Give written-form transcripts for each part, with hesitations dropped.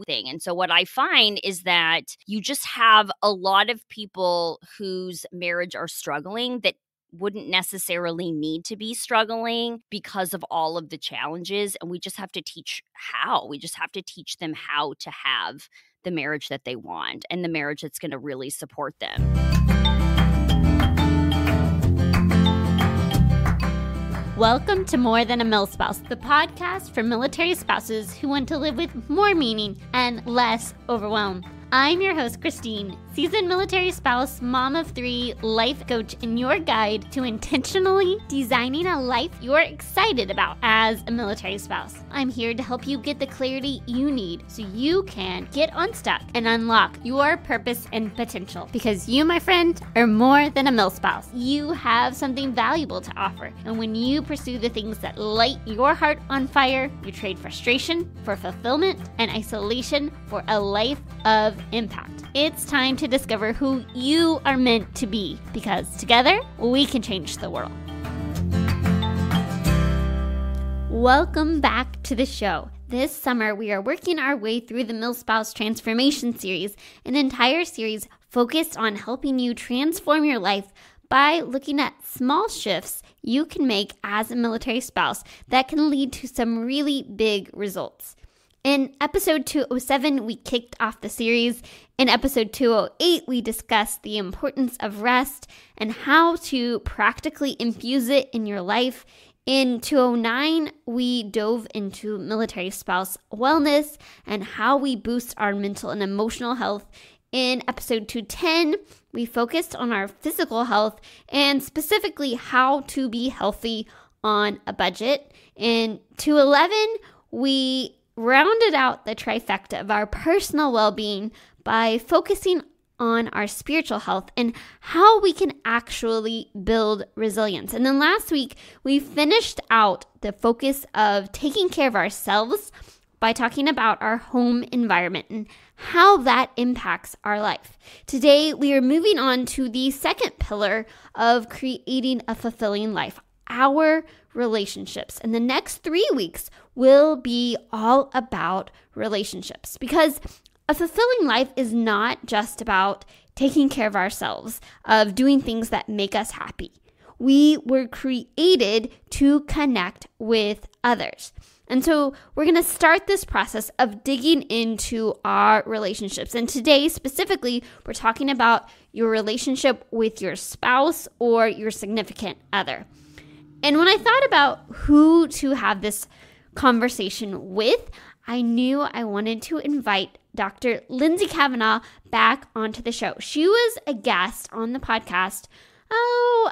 thing. And so what I find is that you just have a lot of people whose marriage are struggling that wouldn't necessarily need to be struggling because of all of the challenges. And we just have to teach how. We just have to teach them how to have the marriage that they want and the marriage that's going to really support them. Welcome to More Than a Milspouse, the podcast for military spouses who want to live with more meaning and less overwhelm. I'm your host, Christine, seasoned military spouse, mom of 3, life coach, and your guide to intentionally designing a life you're excited about as a military spouse. I'm here to help you get the clarity you need so you can get unstuck and unlock your purpose and potential. Because you, my friend, are more than a milspouse. You have something valuable to offer. And when you pursue the things that light your heart on fire, you trade frustration for fulfillment and isolation for a life of impact. It's time to discover who you are meant to be, because together we can change the world. Welcome back to the show. This summer, we are working our way through the Milspouse Transformation Series, an entire series focused on helping you transform your life by looking at small shifts you can make as a military spouse that can lead to some really big results. In episode 207, we kicked off the series. In episode 208, we discussed the importance of rest and how to practically infuse it in your life. In 209, we dove into military spouse wellness and how we boost our mental and emotional health. In episode 210, we focused on our physical health and specifically how to be healthy on a budget. In 211, we rounded out the trifecta of our personal well-being by focusing on our spiritual health and how we can actually build resilience. And then last week, we finished out the focus of taking care of ourselves by talking about our home environment and how that impacts our life. Today, we are moving on to the second pillar of creating a fulfilling life, our relationships. And the next 3 weeks will be all about relationships, because a fulfilling life is not just about taking care of ourselves, of doing things that make us happy. We were created to connect with others. And so we're going to start this process of digging into our relationships. And today, specifically, we're talking about your relationship with your spouse or your significant other. And when I thought about who to have this conversation with, I knew I wanted to invite Dr. Lindsay Cavanaugh back onto the show. She was a guest on the podcast,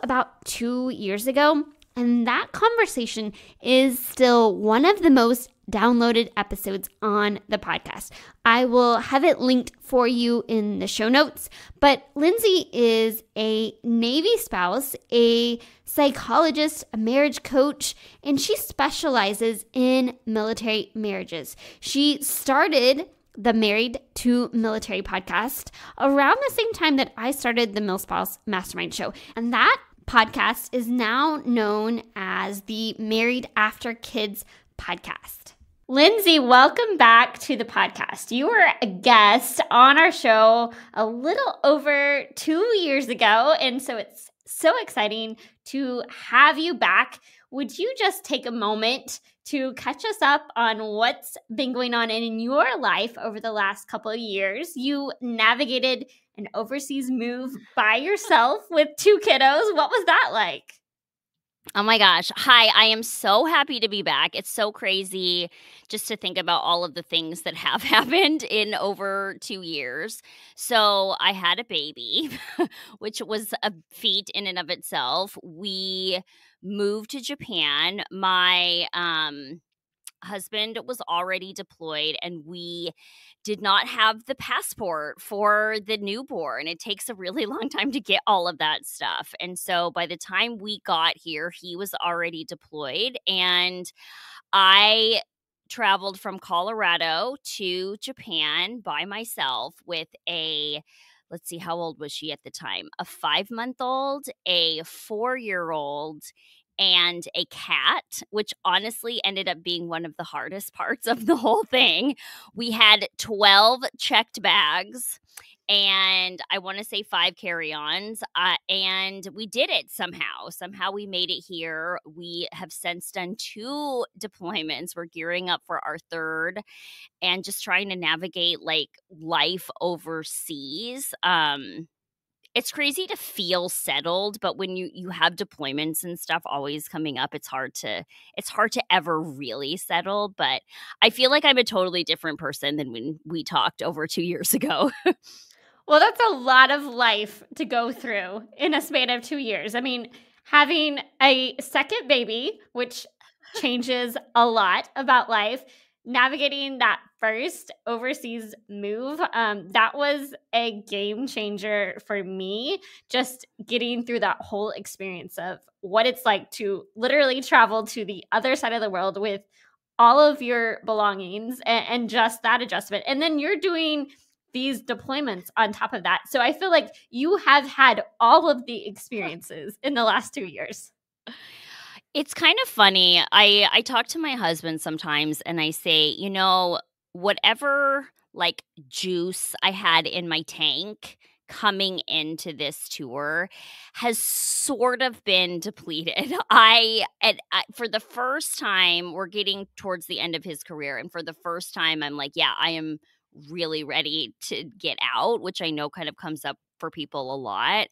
about 2 years ago. And that conversation is still one of the most downloaded episodes on the podcast. I will have it linked for you in the show notes. But Lindsay is a Navy spouse, a psychologist, a marriage coach, and she specializes in military marriages. She started the Married to Military podcast around the same time that I started the Milspouse Mastermind show. And that podcast is now known as the MarriedAfterKids podcast. Lindsay, welcome back to the podcast. You were a guest on our show a little over 2 years ago, and so it's so exciting to have you back. Would you just take a moment to catch us up on what's been going on in your life over the last couple of years? You navigated an overseas move by yourself with 2 kiddos. What was that like? Oh my gosh. Hi, I am so happy to be back. It's so crazy just to think about all of the things that have happened in over 2 years. So I had a baby, which was a feat in and of itself. We moved to Japan. My husband was already deployed, and we did not have the passport for the newborn. It takes a really long time to get all of that stuff. And so by the time we got here, he was already deployed, and I traveled from Colorado to Japan by myself with let's see, how old was she at the time? A 5-month-old, a 4-year-old, and a cat, which honestly ended up being one of the hardest parts of the whole thing. We had 12 checked bags and I want to say 5 carry-ons, and we did it somehow. Somehow we made it here. We have since done 2 deployments. We're gearing up for our 3rd and just trying to navigate, like, life overseas. It's crazy to feel settled, but when you have deployments and stuff always coming up, it's hard to ever really settle, but I feel like I'm a totally different person than when we talked over 2 years ago. Well, that's a lot of life to go through in a span of 2 years. I mean, having a second baby, which changes a lot about life, navigating that first overseas move, that was a game changer for me. Just getting through that whole experience of what it's like to literally travel to the other side of the world with all of your belongings and just that adjustment. And then you're doing these deployments on top of that. So I feel like you have had all of the experiences in the last 2 years. It's kind of funny. I talk to my husband sometimes and I say, whatever like juice I had in my tank coming into this tour has sort of been depleted. For the first time, we're getting towards the end of his career, and for the first time I'm like, yeah, I am really ready to get out, which I know kind of comes up for people a lot.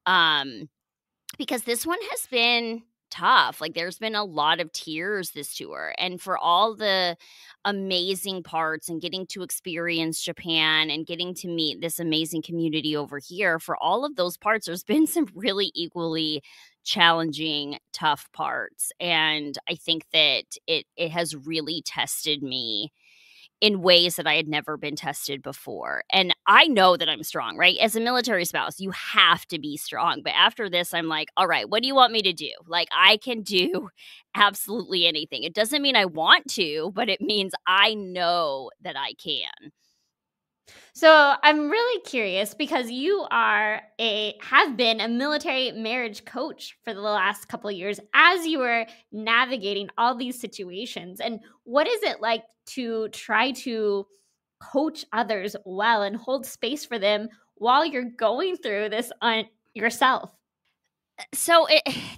Um because this one has been tough. Like, there's been a lot of tears this tour. And for all the amazing parts and getting to experience Japan and getting to meet this amazing community over here, for all of those parts, there's been some really equally challenging, tough parts. And I think that it has really tested me in ways that I had never been tested before. And I know that I'm strong, right? As a military spouse, you have to be strong. But after this, I'm like, all right, what do you want me to do? Like, I can do absolutely anything. It doesn't mean I want to, but it means I know that I can. So I'm really curious because you have been a military marriage coach for the last couple of years as you were navigating all these situations. And what is it like to try to coach others well and hold space for them while you're going through this on yourself? So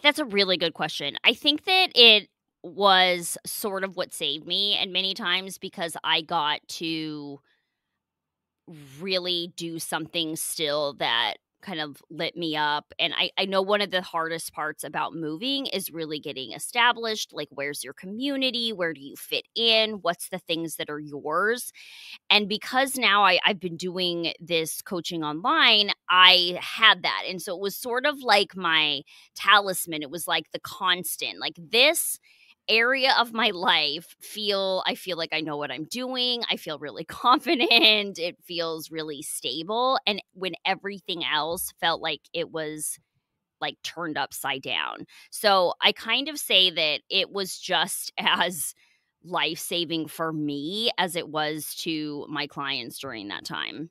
that's a really good question. I think that it was sort of what saved me, and many times because I got to really do something still that kind of lit me up. And I know one of the hardest parts about moving is really getting established. Like, where's your community? Where do you fit in? What's the things that are yours? And because now I've been doing this coaching online, I had that. And so it was sort of like my talisman. It was like the constant, like this area of my life I feel like I know what I'm doing. I feel really confident. It feels really stable. And when everything else felt like it was like turned upside down. So I kind of say that it was just as life-saving for me as it was to my clients during that time.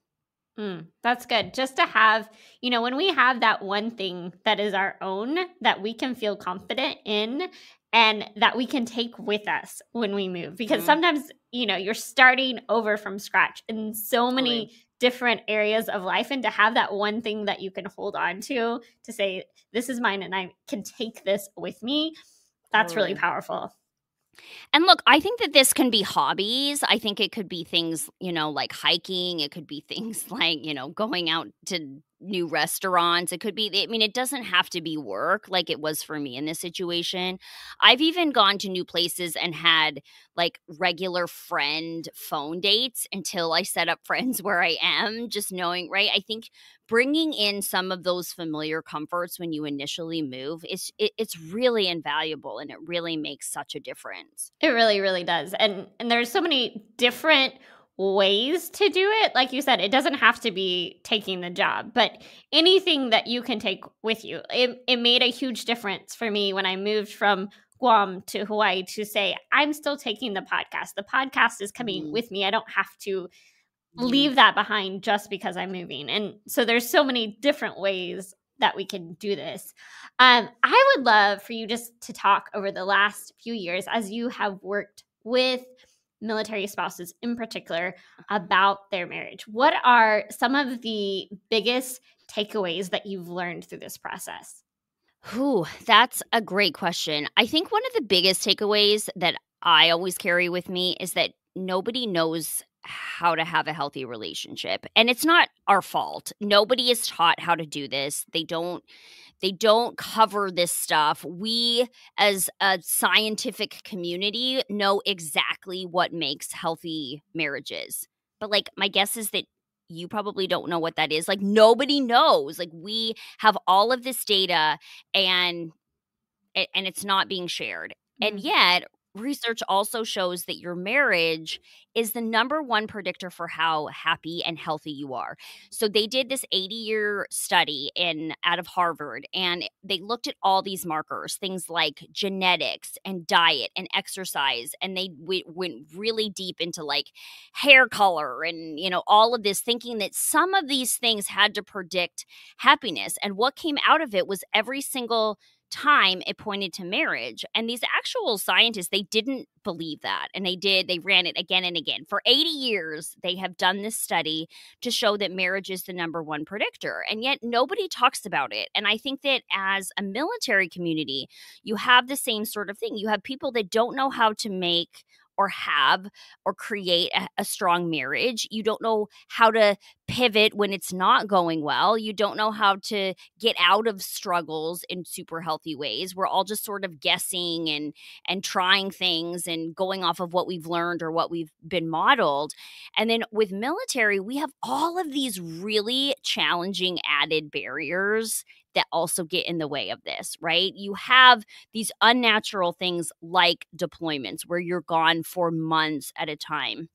That's good. Just to have, when we have that one thing that is our own that we can feel confident in and that we can take with us when we move. Because Mhm. sometimes, you're starting over from scratch in so Totally. many different areas of life. And to have that one thing that you can hold on to say, this is mine and I can take this with me, that's really Totally. powerful. And look, I think that this can be hobbies. I think it could be things, like hiking. It could be things like, going out to new restaurants. It could be, I mean, it doesn't have to be work like it was for me in this situation. I've even gone to new places and had like regular friend phone dates until I set up friends where I am, just knowing, right? I think bringing in some of those familiar comforts when you initially move it's really invaluable, and it really makes such a difference. It really, really does. And there's so many different ways to do it. Like you said, it doesn't have to be taking the job, but anything that you can take with you. It made a huge difference for me when I moved from Guam to Hawaii to say, I'm still taking the podcast. The podcast is coming Mhm. with me. I don't have to Mhm. leave that behind just because I'm moving. And so there's so many different ways that we can do this. I would love for you just to talk over the last few years as you have worked with military spouses in particular about their marriage. What are some of the biggest takeaways that you've learned through this process? Whew, that's a great question. I think one of the biggest takeaways that I always carry with me is that nobody knows how to have a healthy relationship. And it's not our fault. Nobody is taught how to do this. They don't cover this stuff. We, as a scientific community, know exactly what makes healthy marriages. But, like, my guess is that you probably don't know what that is. Like, nobody knows. Like, we have all of this data, and and it's not being shared. And Mm. yet, research also shows that your marriage is the number one predictor for how happy and healthy you are. So they did this 80-year study in out of Harvard, and they looked at all these markers, things like genetics and diet and exercise, and they went really deep into like hair color and all of this, thinking that some of these things had to predict happiness. And what came out of it was every single time it pointed to marriage. And these actual scientists, they didn't believe that. And they ran it again and again. For 80 years, they have done this study to show that marriage is the number one predictor. And yet nobody talks about it. And I think that as a military community, you have the same sort of thing. You have people that don't know how to make or have or create a strong marriage. You don't know how to pivot when it's not going well. You don't know how to get out of struggles in super healthy ways. We're all just sort of guessing and trying things and going off of what we've learned or what we've been modeled. And then with military, we have all of these really challenging added barriers that also get in the way of this, right? You have these unnatural things like deployments where you're gone for months at a time.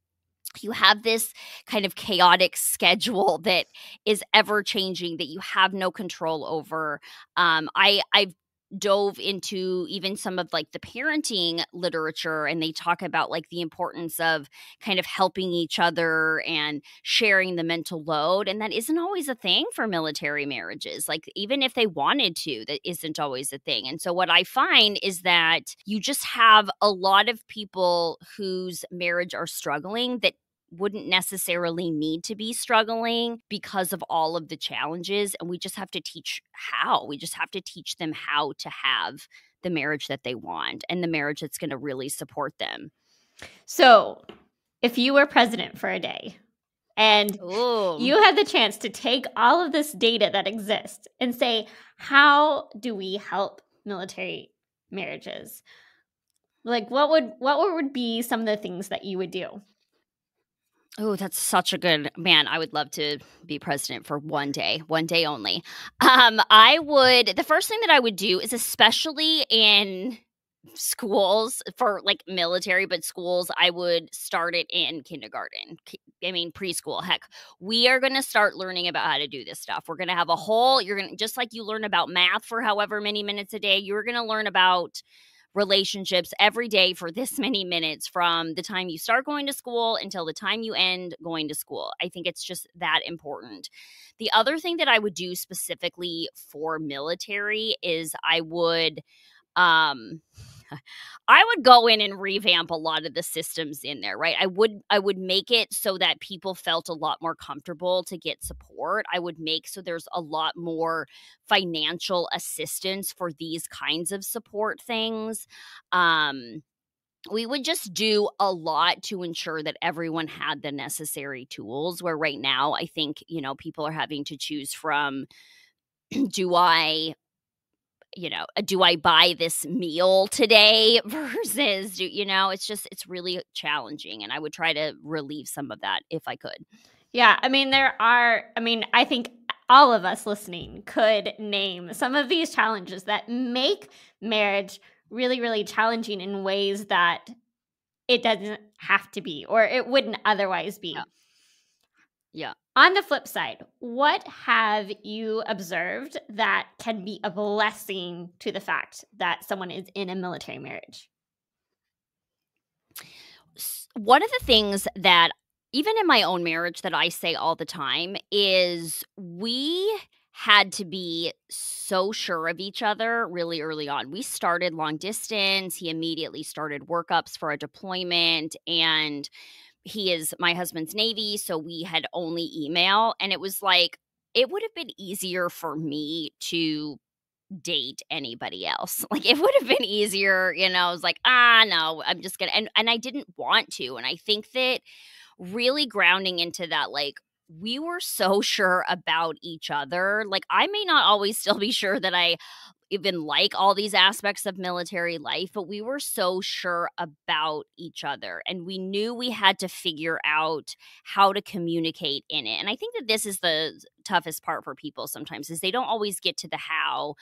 You have this kind of chaotic schedule that is ever changing that you have no control over. I've dove into even some of like the parenting literature, and they talk about like the importance of kind of helping each other and sharing the mental load, and that isn't always a thing for military marriages. Like, even if they wanted to, that isn't always a thing. And so what I find is that you just have a lot of people whose marriage are struggling that wouldn't necessarily need to be struggling because of all of the challenges, and we just have to teach how. We just have to teach them how to have the marriage that they want and the marriage that's going to really support them. So, if you were president for a day and Ooh. you had the chance to take all of this data that exists and say, how do we help military marriages? Like, what would be some of the things that you would do? Oh, that's such a good man. I would love to be president for one day only. The first thing that I would do is, especially in schools for like military, but schools, I would start it in kindergarten. I mean, preschool. Heck, we are going to start learning about how to do this stuff. We're going to have you're going to, just like you learn about math for however many minutes a day, you're going to learn about relationships every day for this many minutes from the time you start going to school until the time you end going to school. I think it's just that important. The other thing that I would do specifically for military is um I would go in and revamp a lot of the systems in there, right? I would make it so that people felt a lot more comfortable to get support. I would make so there's a lot more financial assistance for these kinds of support things. Um we would just do a lot to ensure that everyone had the necessary tools, where right now I think, people are having to choose from do I buy this meal today versus it's really challenging, and I would try to relieve some of that if I could. Yeah, I think all of us listening could name some of these challenges that make marriage really, really challenging in ways that it doesn't have to be or it wouldn't otherwise Yeah. be. Yeah. On the flip side, what have you observed that can be a blessing to the fact that someone is in a military marriage? One of the things that even in my own marriage that I say all the time is we had to be so sure of each other really early on. We started long distance. He immediately started workups for a deployment, and he is my husband's Navy, so we had only email, and it was like it would have been easier for me to date anybody else. Like, it would have been easier, I was like, "Ah, no, I'm just gonna," and I didn't want to, and I think that really grounding into that, like, we were so sure about each other. Like, I may not always still be sure that I even like all these aspects of military life, but we were so sure about each other, and we knew we had to figure out how to communicate in it. And I think that this is the toughest part for people sometimes, is they don't always get to the how.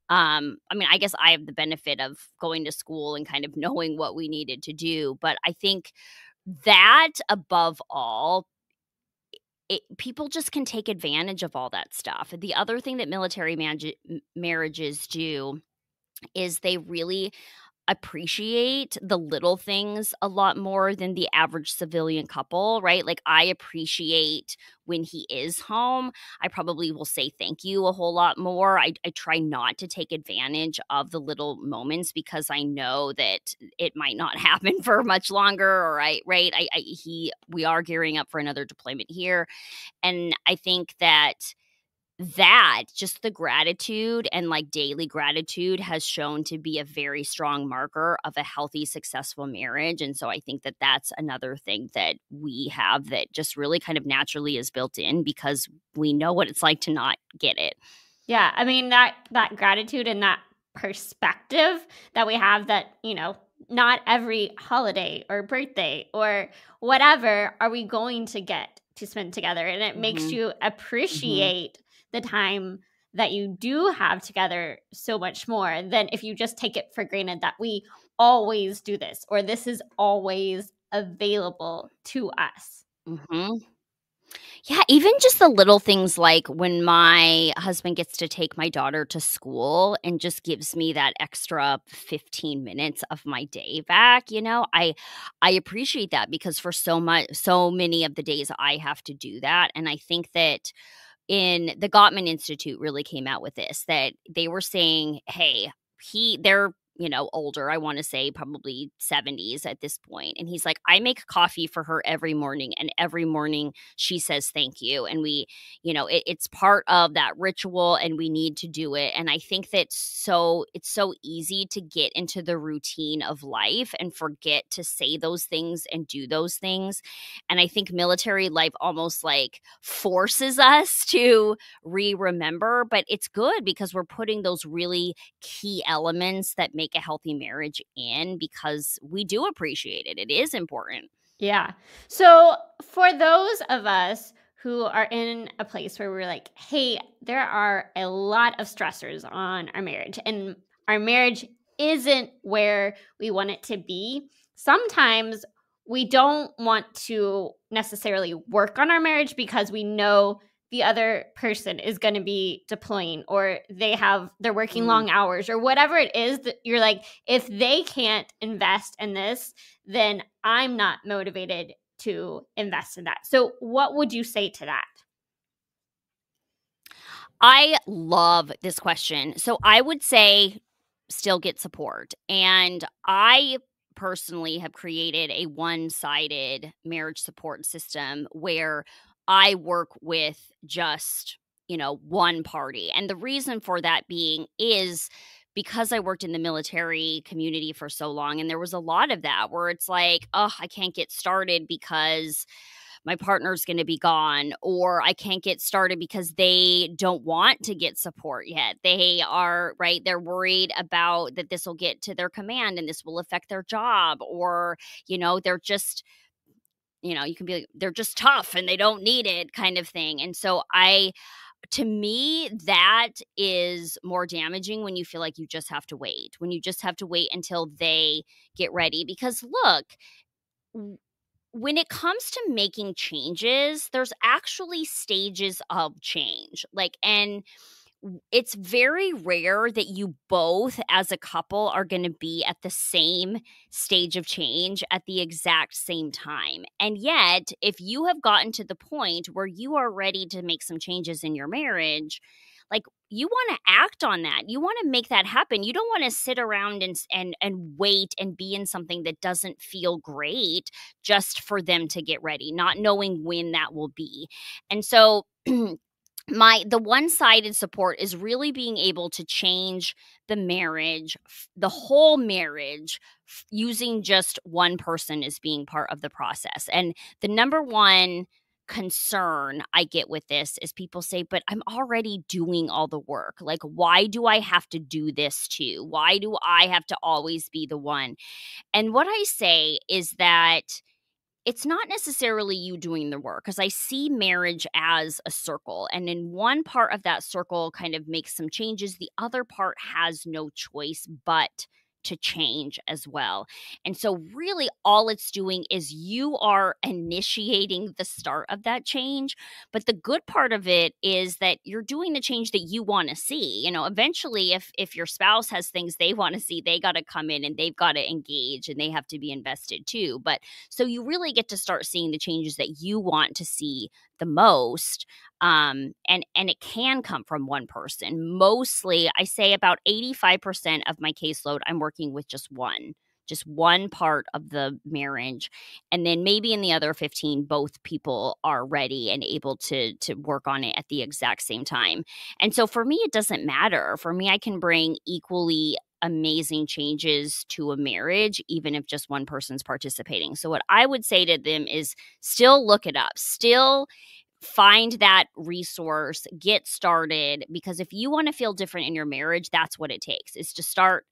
I mean, I guess I have the benefit of going to school and kind of knowing what we needed to do, but I think that above all, people just can take advantage of all that stuff. The other thing that military marriages do is they really appreciate the little things a lot more than the average civilian couple, right? Like, I appreciate when he is home. I probably will say thank you a whole lot more. I try not to take advantage of the little moments because I know that it might not happen for much longer. Or we are gearing up for another deployment here, and I think that just the gratitude and like daily gratitude has shown to be a very strong marker of a healthy, successful marriage. And so I think that that's another thing that we have that just really kind of naturally is built in because we know what it's like to not get it. Yeah, I mean, that gratitude and that perspective that we have, that, not every holiday or birthday or whatever are we going to get to spend together, and it makes Mhm. you Mhm. appreciate the time that you do have together so much more than if you just take it for granted that we always do this or this is always available to us. Mhm. Yeah, even just the little things like when my husband gets to take my daughter to school and just gives me that extra 15 minutes of my day back, I appreciate that because for so many of the days I have to do that. And I think that in the Gottman Institute really came out with this, that they were saying, hey, they're older, I want to say probably 70s at this point, and he's like, I make coffee for her every morning, and every morning she says thank you, and it's part of that ritual, and we need to do it. And I think that it's so easy to get into the routine of life and forget to say those things and do those things. And I think military life almost like forces us to remember, but it's good because we're putting those really key elements that make a healthy marriage in, because we do appreciate it. It is important. Yeah. So for those of us who are in a place where we're like, hey, there are a lot of stressors on our marriage, and our marriage isn't where we want it to be, sometimes we don't want to necessarily work on our marriage because we know the other person is going to be deploying, or they're working Mm. long hours, or whatever it is that you're like, if they can't invest in this, then I'm not motivated to invest in that. So what would you say to that? I love this question. So I would say still get support. And I personally have created a one-sided marriage support system where I work with just, one party. And the reason for that being is because I worked in the military community for so long, and there was a lot of that where it's like, oh, I can't get started because my partner's going to be gone, or I can't get started because they don't want to get support yet. They are, right, they're worried about that this will get to their command and this will affect their job, or they're just, you can be like, they're just tough and they don't need it, kind of thing. And so to me, that is more damaging when you feel like you just have to wait, when you just have to wait until they get ready. Because look, when it comes to making changes, there's actually stages of change. And it's very rare that you both as a couple are going to be at the same stage of change at the exact same time. And yet, if you have gotten to the point where you are ready to make some changes in your marriage, like you want to act on that. You want to make that happen. You don't want to sit around and wait and be in something that doesn't feel great just for them to get ready, not knowing when that will be. And so the one-sided support is really being able to change the marriage, the whole marriage, using just one person as being part of the process. And the number one concern I get with this is people say, but I'm already doing all the work. Like, why do I have to do this too? Why do I have to always be the one? And what I say is that it's not necessarily you doing the work, because I see marriage as a circle. And in one part of that circle kind of makes some changes, the other part has no choice but to change as well. And so, really, all it's doing is you are initiating the start of that change. But the good part of it is that you're doing the change that you want to see. Eventually, if your spouse has things they want to see, they got to come in and they've got to engage and they have to be invested too. But so you really get to start seeing the changes that you want to see the most. And it can come from one person. Mostly, I say about 85% of my caseload, I'm working with just one part of the marriage. And then maybe in the other 15, both people are ready and able to work on it at the exact same time. And so for me, it doesn't matter. For me, I can bring equally amazing changes to a marriage, even if just one person's participating. So what I would say to them is still look it up, still find that resource, get started, because if you want to feel different in your marriage, that's what it takes, is to start,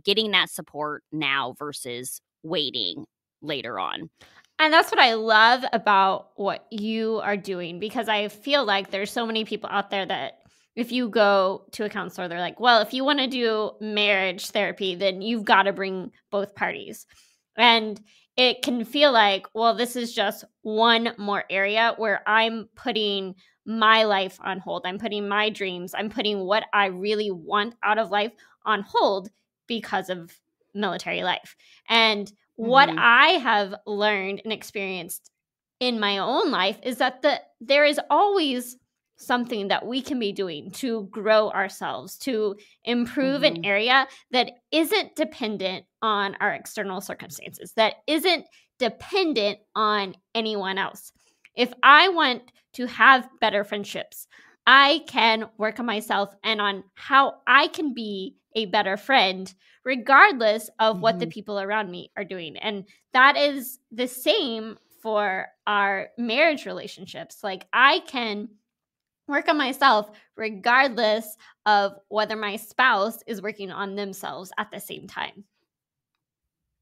getting that support now versus waiting later on. And that's what I love about what you are doing, because I feel like there's so many people out there that if you go to a counselor, they're like, well, if you want to do marriage therapy, then you've got to bring both parties. And it can feel like, well, this is just one more area where I'm putting my life on hold. I'm putting my dreams, I'm putting what I really want out of life on hold because of military life. And what I have learned and experienced in my own life is that there is always something that we can be doing to grow ourselves, to improve an area that isn't dependent on our external circumstances, that isn't dependent on anyone else. If I want to have better friendships, I can work on myself and on how I can be a better friend, regardless of what the people around me are doing. And that is the same for our marriage relationships. Like, I can work on myself regardless of whether my spouse is working on themselves at the same time.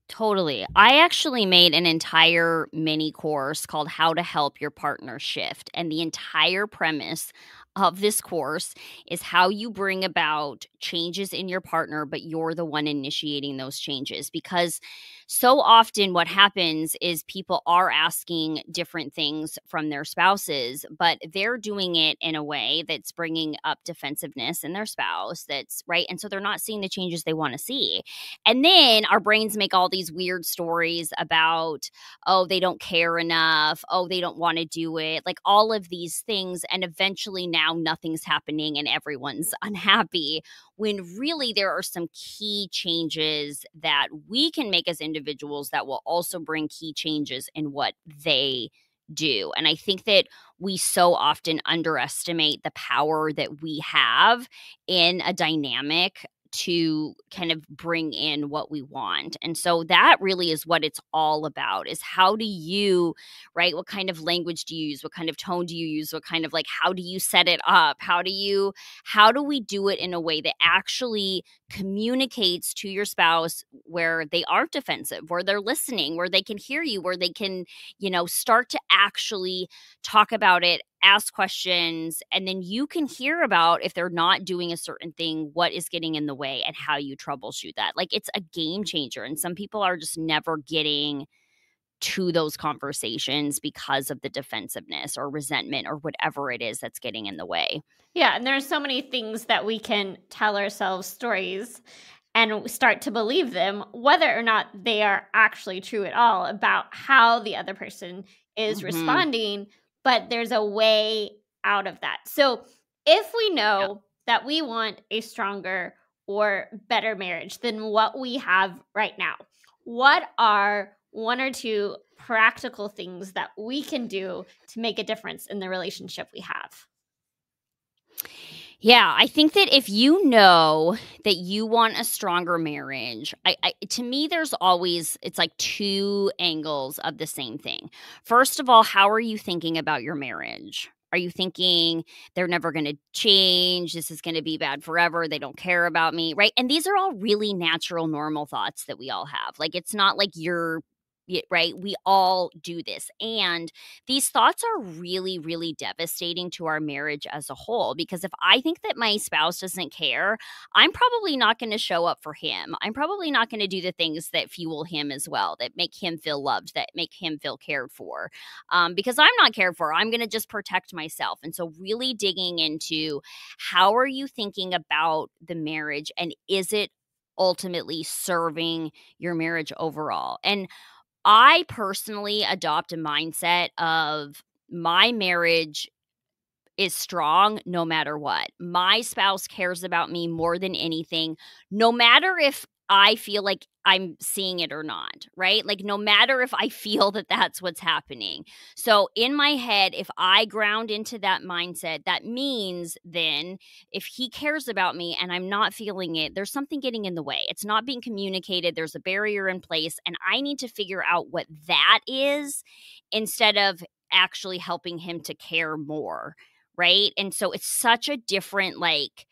Totally. I actually made an entire mini course called How to Help Your Partner Shift. And the entire premise of this course is how you bring about changes in your partner, but you're the one initiating those changes. Because so often what happens is people are asking different things from their spouses, but they're doing it in a way that's bringing up defensiveness in their spouse. That's right. And so they're not seeing the changes they want to see. And then our brains make all these weird stories about, oh, they don't care enough. Oh, they don't want to do it. Like all of these things. And eventually now nothing's happening and everyone's unhappy, when really there are some key changes that we can make as individuals that will also bring key changes in what they do. And I think that we so often underestimate the power that we have in a dynamic to kind of bring in what we want. And so that really is what it's all about, is how do you, right? What kind of language do you use? What kind of tone do you use? What kind of how do you set it up? How do we do it in a way that actually communicates to your spouse where they aren't defensive, where they're listening, where they can hear you, where they can, start to actually talk about it, ask questions, and then you can hear about if they're not doing a certain thing, what is getting in the way and how you troubleshoot that. Like, it's a game changer. And some people are just never getting to those conversations because of the defensiveness or resentment or whatever it is that's getting in the way. Yeah, and there's so many things that we can tell ourselves stories and start to believe them, whether or not they are actually true at all, about how the other person is responding. But there's a way out of that. So if we know that we want a stronger or better marriage than what we have right now, what are one or two practical things that we can do to make a difference in the relationship we have? Yeah, I think that if you know that you want a stronger marriage, to me, there's always, it's like two angles of the same thing. First of all, how are you thinking about your marriage? Are you thinking they're never going to change? This is going to be bad forever. They don't care about me, right? And these are all really natural, normal thoughts that we all have. Like, it's not like right? We all do this. And these thoughts are really, really devastating to our marriage as a whole. Because if I think that my spouse doesn't care, I'm probably not going to show up for him. I'm probably not going to do the things that fuel him as well, that make him feel loved, that make him feel cared for. Because I'm not cared for, I'm going to just protect myself. And so, really digging into how are you thinking about the marriage, and is it ultimately serving your marriage overall? And I personally adopt a mindset of my marriage is strong no matter what. My spouse cares about me more than anything, no matter if I feel like I'm seeing it or not, right? Like, no matter if I feel that that's what's happening. So, in my head, if I ground into that mindset, that means then if he cares about me and I'm not feeling it, there's something getting in the way. It's not being communicated. There's a barrier in place, and I need to figure out what that is instead of actually helping him to care more. Right? And so it's such a different, like,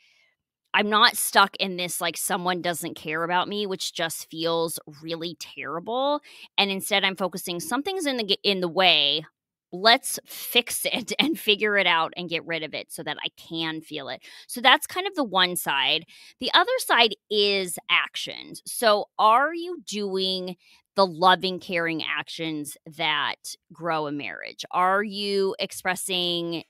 I'm not stuck in this, like, someone doesn't care about me, which just feels really terrible. And instead I'm focusing, something's in the way. Let's fix it and figure it out and get rid of it so that I can feel it. So that's kind of the one side. The other side is actions. So are you doing the loving, caring actions that grow a marriage? Are you expressing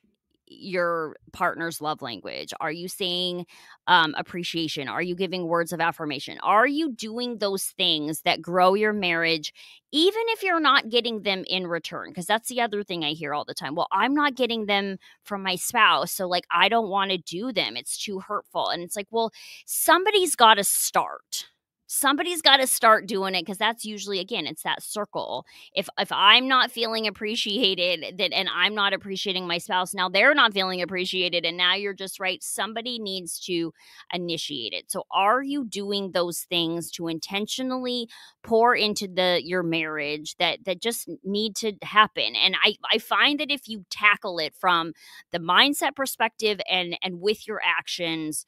your partner's love language? Are you saying appreciation? Are you giving words of affirmation? Are you doing those things that grow your marriage, even if you're not getting them in return? Because that's the other thing I hear all the time. Well, I'm not getting them from my spouse, so, like, I don't want to do them. It's too hurtful. And it's like, well, somebody's got to start. Somebody's got to start doing it, because that's usually, again, it's that circle. If I'm not feeling appreciated, and I'm not appreciating my spouse, now they're not feeling appreciated, and now you're just right. Somebody needs to initiate it. So are you doing those things to intentionally pour into your marriage that just need to happen? And I find that if you tackle it from the mindset perspective and with your actions,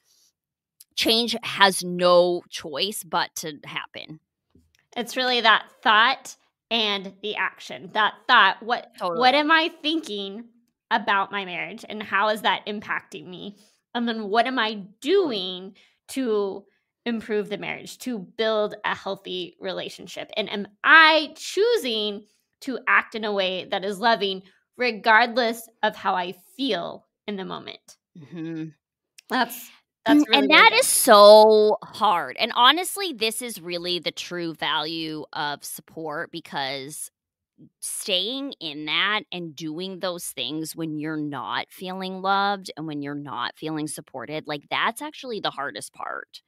change has no choice but to happen. It's really that thought and the action. That thought, what Totally. am I thinking about my marriage and how is that impacting me? And then what am I doing to improve the marriage, to build a healthy relationship? And am I choosing to act in a way that is loving regardless of how I feel in the moment? Mm-hmm. That's really, And really that good. is so hard. And honestly, this is really the true value of support, because staying in that and doing those things when you're not feeling loved and when you're not feeling supported, like, that's actually the hardest part.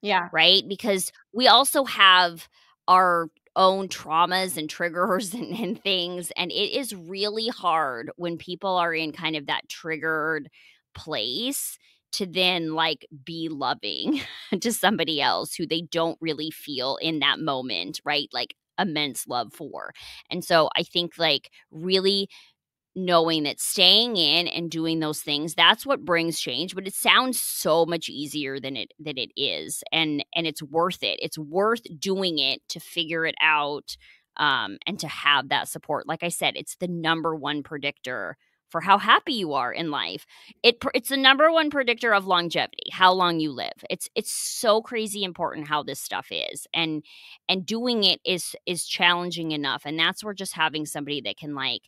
Yeah. Right? Because we also have our own traumas and triggers and things, and it is really hard when people are in kind of that triggered place to then, like, be loving to somebody else who they don't really feel in that moment, right? Like, immense love for. And so I think, like, really knowing that staying in and doing those things, that's what brings change. But it sounds so much easier than it is, and it's worth it. It's worth doing it to figure it out, and to have that support. Like I said, it's the number one predictor for how happy you are in life. It's the number one predictor of longevity, how long you live. It's so crazy important how this stuff is, and doing it is challenging enough. And that's where just having somebody that can, like,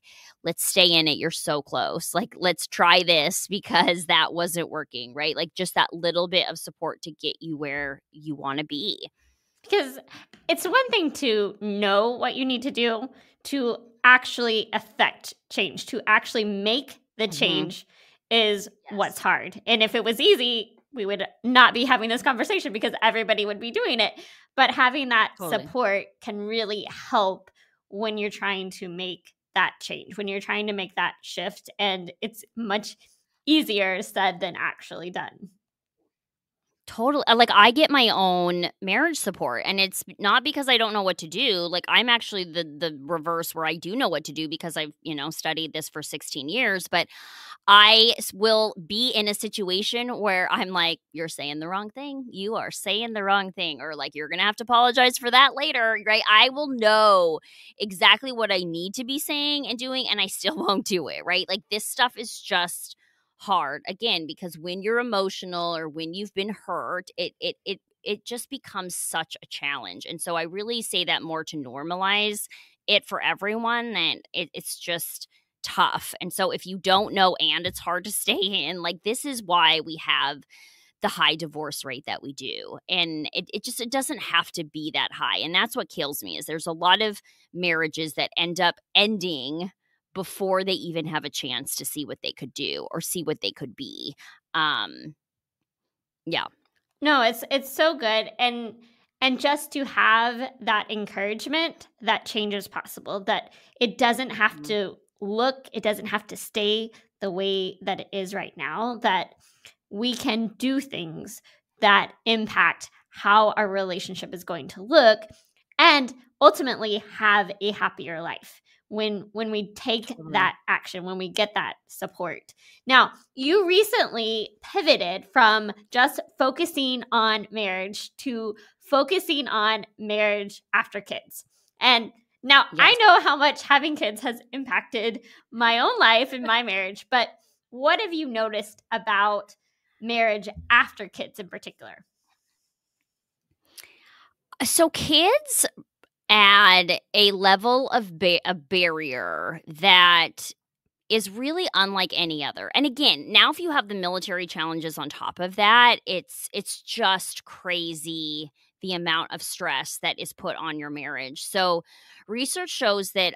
let's stay in it. You're so close. Like, let's try this because that wasn't working, right? Like, just that little bit of support to get you where you want to be. Because it's one thing to know what you need to do to actually affect change, to actually make the Mhm. change is what's Yes. hard. And if it was easy, we would not be having this conversation because everybody would be doing it. But having that Totally. support can really help when you're trying to make that change, when you're trying to make that shift. And it's much easier said than actually done. Totally. Like, I get my own marriage support, and it's not because I don't know what to do. Like, I'm actually the reverse, where I do know what to do because I've, studied this for 16 years, but will be in a situation where I'm like, "You're saying the wrong thing. You are saying the wrong thing," or like, "You're gonna have to apologize for that later," right? I will know exactly what I need to be saying and doing, and I still won't do it, right? Like, this stuff is just hard, again, because when you're emotional or when you've been hurt, it just becomes such a challenge. And so I really say that more to normalize it for everyone, that it's just tough. And so if you don't know and it's hard to stay in, like, this is why we have the high divorce rate that we do. And it doesn't have to be that high. And that's what kills me, is there's a lot of marriages that end up ending before they even have a chance to see what they could do or see what they could be. Um yeah. No, it's so good, and just to have that encouragement that change is possible, that it doesn't have Mhm. to it doesn't have to stay the way that it is right now, that we can do things that impact how our relationship is going to look and ultimately have a happier life when we take Totally. that action, when we get that support. Now, you recently pivoted from just focusing on marriage to focusing on marriage after kids. And now I Yes. know how much having kids has impacted my own life and my marriage, but what have you noticed about marriage after kids in particular? So kids add a level of a barrier that is really unlike any other. And again, now if you have the military challenges on top of that, it's just crazy the amount of stress that is put on your marriage. So research shows that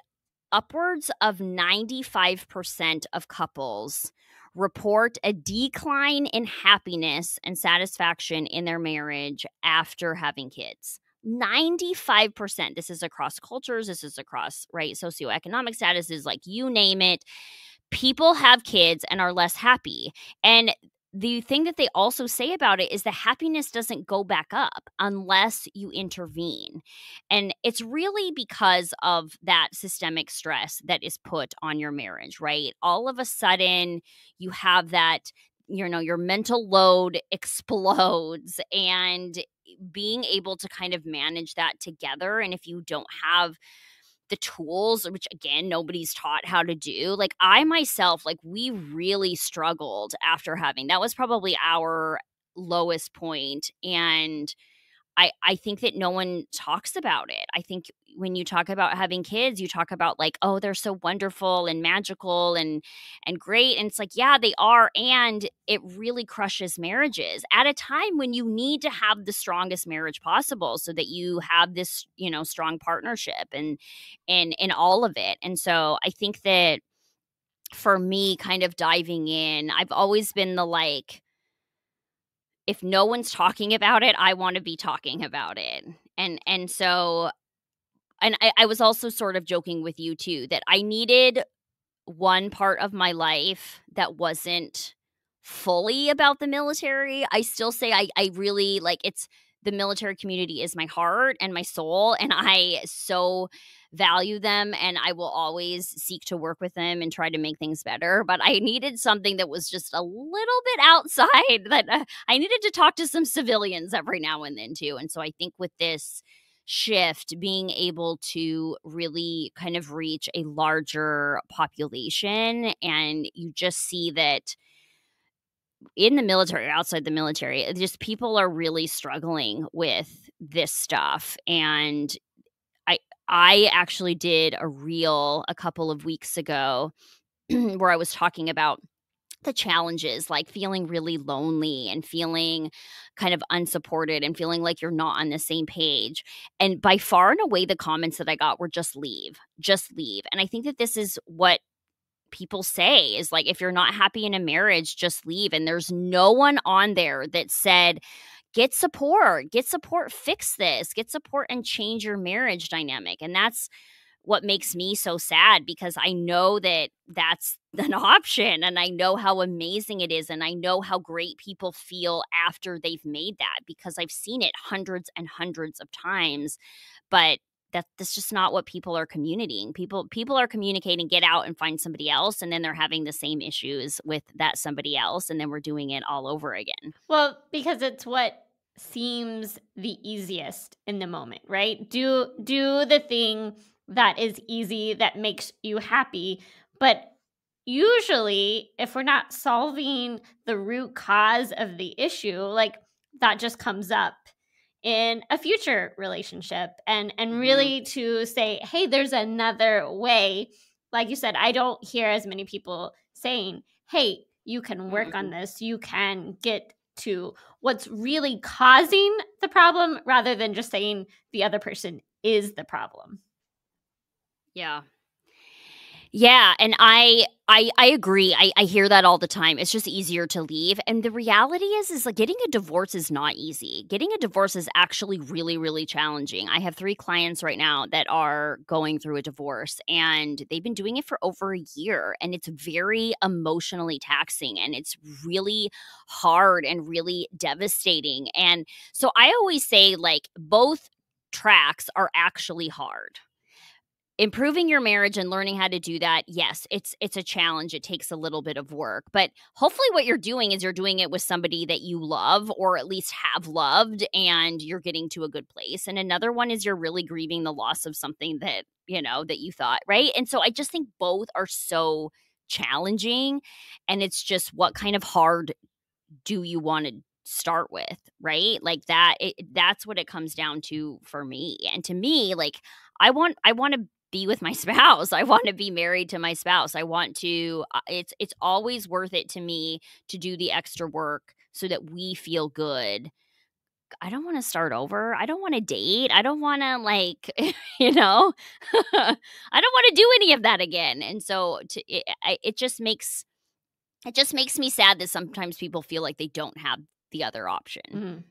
upwards of 95% of couples report a decline in happiness and satisfaction in their marriage after having kids. 95%. This is across cultures, this is across, right, socioeconomic statuses, like, you name it. People have kids and are less happy. And the thing that they also say about it is the happiness doesn't go back up unless you intervene. And it's really because of that systemic stress that is put on your marriage, right? All of a sudden, you have that, your mental load explodes, and being able to kind of manage that together. And if you don't have the tools, which again, nobody's taught how to do. Like, I myself, like, we really struggled after having that was probably our lowest point. And I think that no one talks about it. I think when you talk about having kids, you talk about, like, oh, they're so wonderful and magical and great. And it's like, yeah, they are. And it really crushes marriages at a time when you need to have the strongest marriage possible so that you have this, strong partnership and in all of it. And so I think that for me, kind of diving in, I've always been the, like, if no one's talking about it, I wanna be talking about it. And so I was also sort of joking with you too, that I needed one part of my life that wasn't fully about the military. I still say I really, like, it's the military community is my heart and my soul, and I so value them, and I will always seek to work with them and try to make things better. But I needed something that was just a little bit outside, that I needed to talk to some civilians every now and then too. And so I think with this shift, being able to really kind of reach a larger population, and you just see that in the military or outside the military, just people are really struggling with this stuff. And I I actually did a reel a couple of weeks ago where I was talking about the challenges, like feeling really lonely and feeling kind of unsupported and feeling like you're not on the same page. And by far and away, the comments that I got were just leave, just leave. And I think that this is what people say is like, if you're not happy in a marriage, just leave. And there's no one on there that said, get support, fix this, get support and change your marriage dynamic. And that's what makes me so sad, because I know that that's an option, and I know how amazing it is, and I know how great people feel after they've made that, because I've seen it hundreds and hundreds of times. But that's just not what people are communicating. People are communicating, get out and find somebody else, and then they're having the same issues with that somebody else, and then we're doing it all over again. Well, because it's what seems the easiest in the moment, right? Do the thing that is easy, that makes you happy. But usually, if we're not solving the root cause of the issue, like that just comes up in a future relationship. And really to say, hey, there's another way. Like you said, I don't hear as many people saying, hey, you can work on this. You can get to what's really causing the problem, rather than just saying the other person is the problem. Yeah. Yeah, and I agree. I hear that all the time. It's just easier to leave. And the reality is like, getting a divorce is not easy. Getting a divorce is actually really, really challenging. I have 3 clients right now that are going through a divorce, and they've been doing it for over a year, and it's very emotionally taxing, and it's really hard and really devastating. And so I always say, like, both tracks are actually hard. Improving your marriage and learning how to do that, yes, it's a challenge. It takes a little bit of work. But hopefully what you're doing is you're doing it with somebody that you love, or at least have loved, and you're getting to a good place. And another one is you're really grieving the loss of something that, that you thought, right? And so I just think both are so challenging, and it's just, what kind of hard do you want to start with, right? Like that's what it comes down to for me. And to me, like, I want to be with my spouse. I want to be married to my spouse. I want to it's always worth it to me to do the extra work so that we feel good. I don't want to start over. I don't want to date. I don't want to, like, I don't want to do any of that again. And so it just makes me sad that sometimes people feel like they don't have the other option. Mm.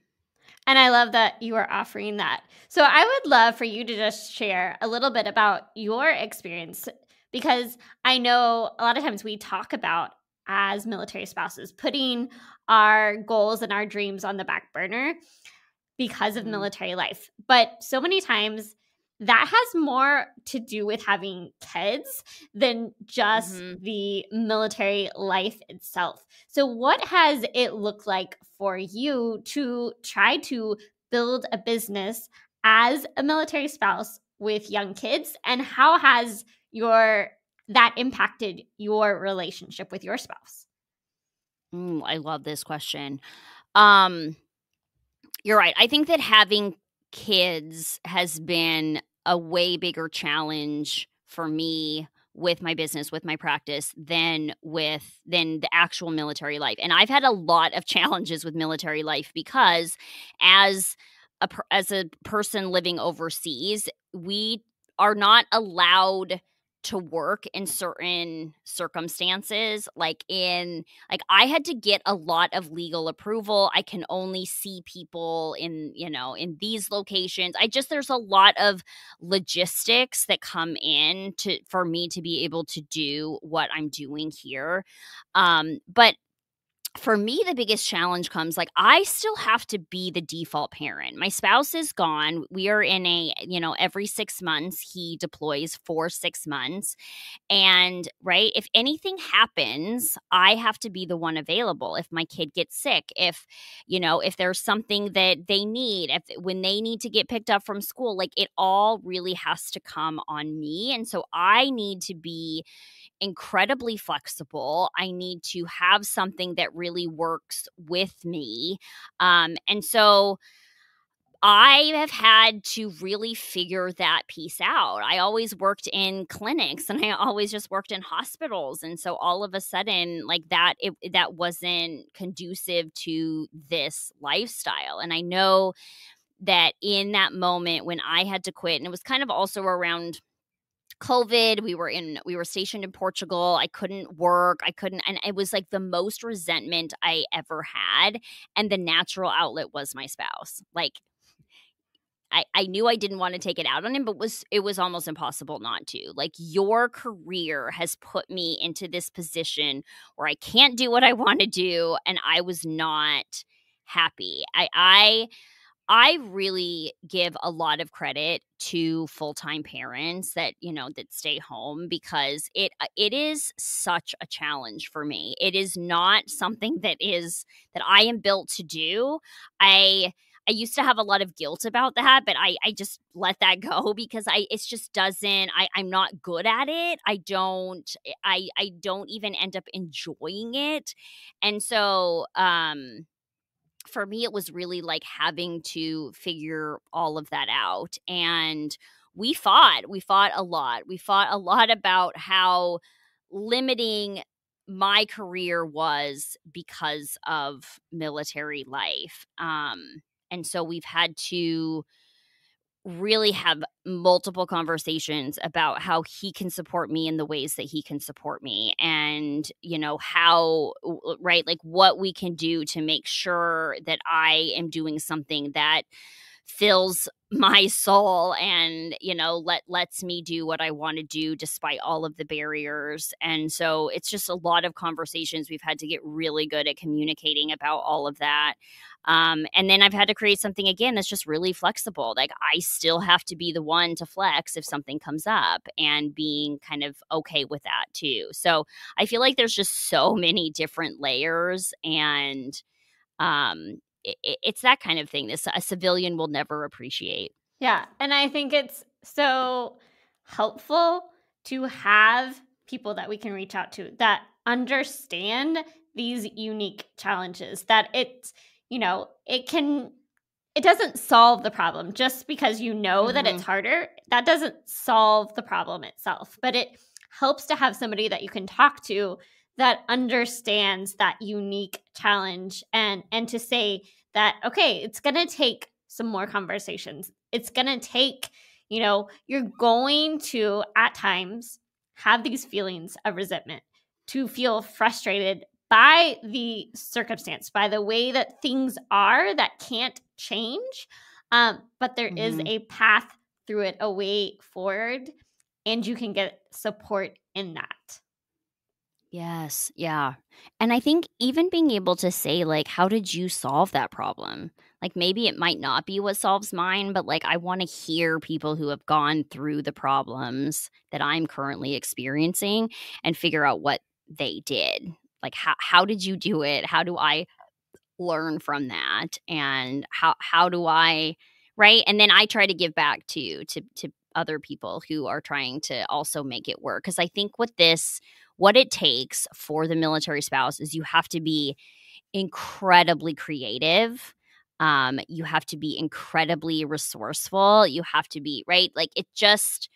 And I love that you are offering that. So I would love for you to just share a little bit about your experience, because I know a lot of times we talk about, as military spouses, putting our goals and our dreams on the back burner because of military life. But so many times that has more to do with having kids than just the military life itself. So what has it looked like for you to try to build a business as a military spouse with young kids? And how has that impacted your relationship with your spouse? I love this question. You're right. I think that having kids has been a way bigger challenge for me with my business, with my practice, than the actual military life. And I've had a lot of challenges with military life, because as a person living overseas, we are not allowed to work in certain circumstances. Like I had to get a lot of legal approval. I can only see people in these locations. There's a lot of logistics that come in for me to be able to do what I'm doing here. But for me, the biggest challenge comes, like, I still have to be the default parent. My spouse is gone. We are in every 6 months, he deploys for 6 months. And, right, if anything happens, I have to be the one available. If my kid gets sick, if there's something that they need, when they need to get picked up from school, like, it all really has to come on me. And so I need to be incredibly flexible. I need to have something that really works with me. And so I have had to really figure that piece out. I always worked in clinics, and I always just worked in hospitals. And so all of a sudden, like, that wasn't conducive to this lifestyle. And I know that in that moment when I had to quit, and it was kind of also around COVID. We were stationed in Portugal. I couldn't work. And it was like the most resentment I ever had. And the natural outlet was my spouse. Like, I knew I didn't want to take it out on him, but it was almost impossible not to. Like, your career has put me into this position where I can't do what I want to do, and I was not happy. I really give a lot of credit to full-time parents that, that stay home, because it is such a challenge for me. It is not something that I am built to do. I used to have a lot of guilt about that, but I just let that go, because I'm not good at it. I don't even end up enjoying it. And so, for me, it was really like having to figure all of that out. And we fought a lot. We fought a lot about how limiting my career was because of military life. And so we've had to really have multiple conversations about how he can support me in the ways that he can support me, and how, right, like what we can do to make sure that I am doing something that fills my soul, and lets me do what I want to do despite all of the barriers. And so it's just a lot of conversations. We've had to get really good at communicating about all of that. And then I've had to create something again that's just really flexible. Like, I still have to be the one to flex if something comes up, and being kind of okay with that too. So I feel like there's just so many different layers, and it's that kind of thing a civilian will never appreciate. Yeah. And I think it's so helpful to have people that we can reach out to that understand these unique challenges, that it doesn't solve the problem just because that it's harder. That doesn't solve the problem itself, but it helps to have somebody that you can talk to that understands that unique challenge, and to say that, okay, it's going to take some more conversations. It's going to take, you're going to at times have these feelings of resentment, to feel frustrated by the circumstance, by the way that things are that can't change. But there is a path through it, a way forward, and you can get support in that. Yes. Yeah. And I think even being able to say, like, how did you solve that problem? Like, maybe it might not be what solves mine, but like, I want to hear people who have gone through the problems that I'm currently experiencing, and figure out what they did. Like, how did you do it? How do I learn from that? And how do I, right? And then I try to give back to other people who are trying to also make it work. Because I think with this, what it takes for the military spouse is you have to be incredibly creative. You have to be incredibly resourceful. You have to be, right? Like, it just,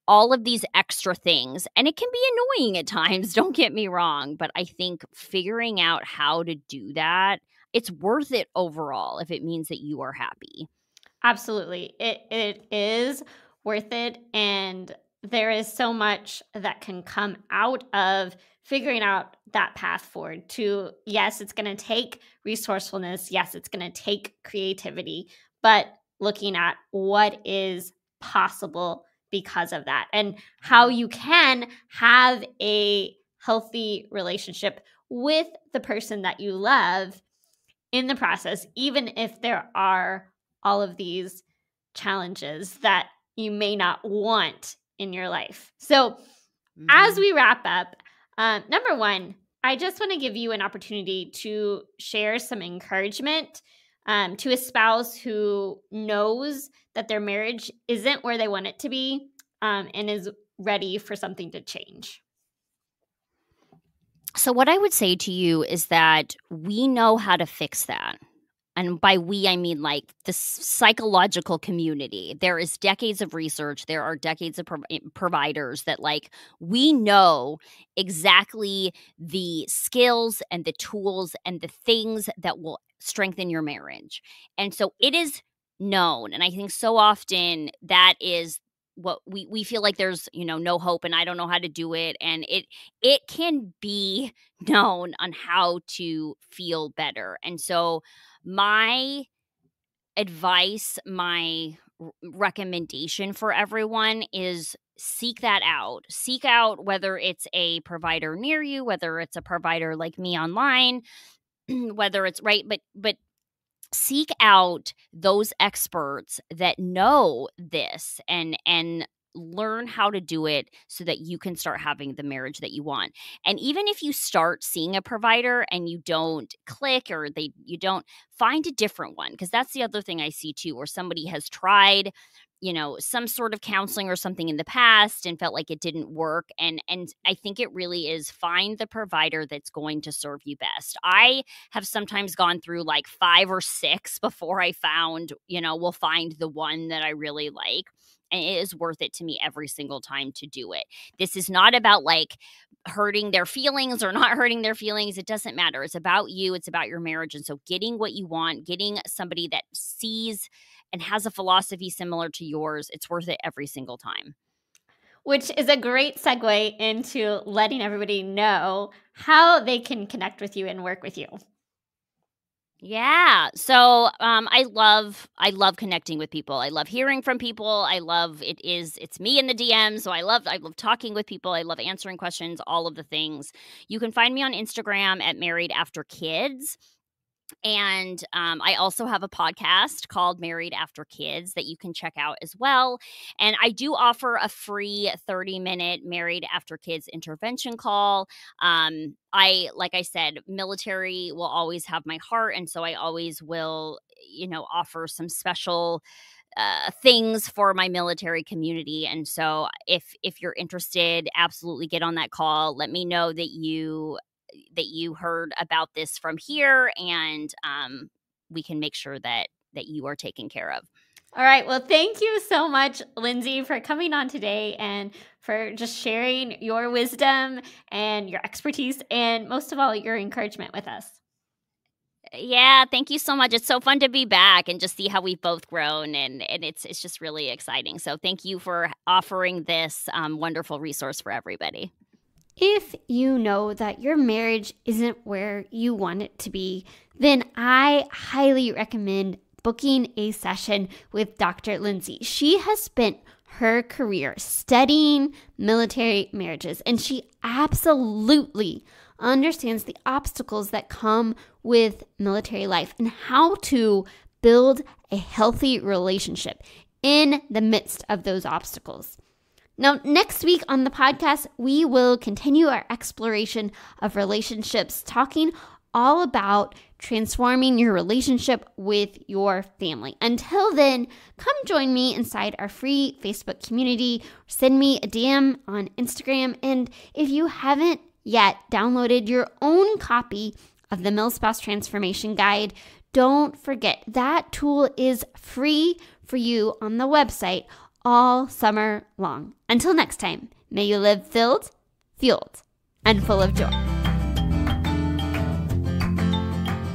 all of these extra things. And it can be annoying at times, don't get me wrong. But I think figuring out how to do that, it's worth it overall if it means that you are happy. Absolutely. It is worth it. And there is so much that can come out of figuring out that path forward to, yes, it's going to take resourcefulness. Yes, it's going to take creativity, but looking at what is possible because of that, and how you can have a healthy relationship with the person that you love in the process, even if there are all of these challenges that you may not want in your life. So as we wrap up, number one, I just want to give you an opportunity to share some encouragement to a spouse who knows that their marriage isn't where they want it to be, and is ready for something to change. So what I would say to you is that we know how to fix that. And by we, I mean like the psychological community. There is decades of research. There are decades of providers that, like, we know exactly the skills and the tools and the things that will strengthen your marriage. And so it is known. And I think so often that is what we feel like there's, no hope and I don't know how to do it. And it can be known on how to feel better. And so my advice, my recommendation for everyone is seek that out. Seek out whether it's a provider near you, whether it's a provider like me online, whether it's right, but seek out those experts that know this and learn how to do it so that you can start having the marriage that you want. And even if you start seeing a provider and you don't click or you don't, find a different one, because that's the other thing I see too, where somebody has tried some sort of counseling or something in the past and felt like it didn't work. And I think it really is, find the provider that's going to serve you best. I have sometimes gone through like 5 or 6 before I found, will find the one that I really like. And it is worth it to me every single time to do it. This is not about like hurting their feelings or not hurting their feelings. It doesn't matter. It's about you. It's about your marriage. And so getting what you want, getting somebody that sees and has a philosophy similar to yours, it's worth it every single time. Which is a great segue into letting everybody know how they can connect with you and work with you. Yeah. So I love connecting with people. I love hearing from people. I love it's me in the DM. So I love talking with people. I love answering questions, all of the things. You can find me on Instagram at MarriedAfterKids. And I also have a podcast called Married After Kids that you can check out as well. And I do offer a free 30-minute Married After Kids intervention call. Like I said, military will always have my heart. And so I always will, offer some special things for my military community. And so if you're interested, absolutely get on that call. Let me know that you heard about this from here, and we can make sure that you are taken care of. All right. Well, thank you so much, Lindsay, for coming on today and for just sharing your wisdom and your expertise and most of all, your encouragement with us. Yeah, thank you so much. It's so fun to be back and just see how we've both grown, and it's just really exciting. So thank you for offering this wonderful resource for everybody. If you know that your marriage isn't where you want it to be, then I highly recommend booking a session with Dr. Lindsay. She has spent her career studying military marriages, and she absolutely understands the obstacles that come with military life and how to build a healthy relationship in the midst of those obstacles. Now, next week on the podcast, we will continue our exploration of relationships, talking all about transforming your relationship with your family. Until then, come join me inside our free Facebook community. Send me a DM on Instagram. And if you haven't yet downloaded your own copy of the Milspouse Transformation Guide, don't forget that tool is free for you on the website all summer long. Until next time, may you live filled, fueled, and full of joy.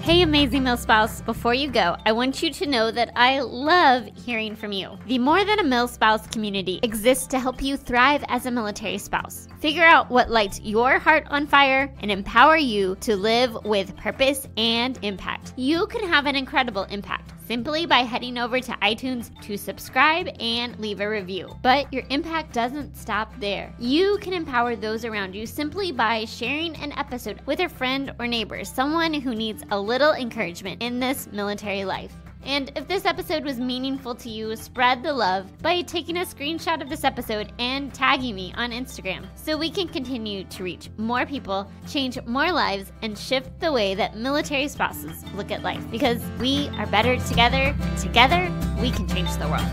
Hey, amazing Milspouse, before you go, I want you to know that I love hearing from you. The More Than a Milspouse community exists to help you thrive as a military spouse. Figure out what lights your heart on fire and empower you to live with purpose and impact. You can have an incredible impact simply by heading over to iTunes to subscribe and leave a review. But your impact doesn't stop there. You can empower those around you simply by sharing an episode with a friend or neighbor, someone who needs a little encouragement in this military life. And if this episode was meaningful to you, spread the love by taking a screenshot of this episode and tagging me on Instagram so we can continue to reach more people, change more lives, and shift the way that military spouses look at life. Because we are better together. Together, we can change the world.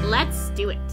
Let's do it.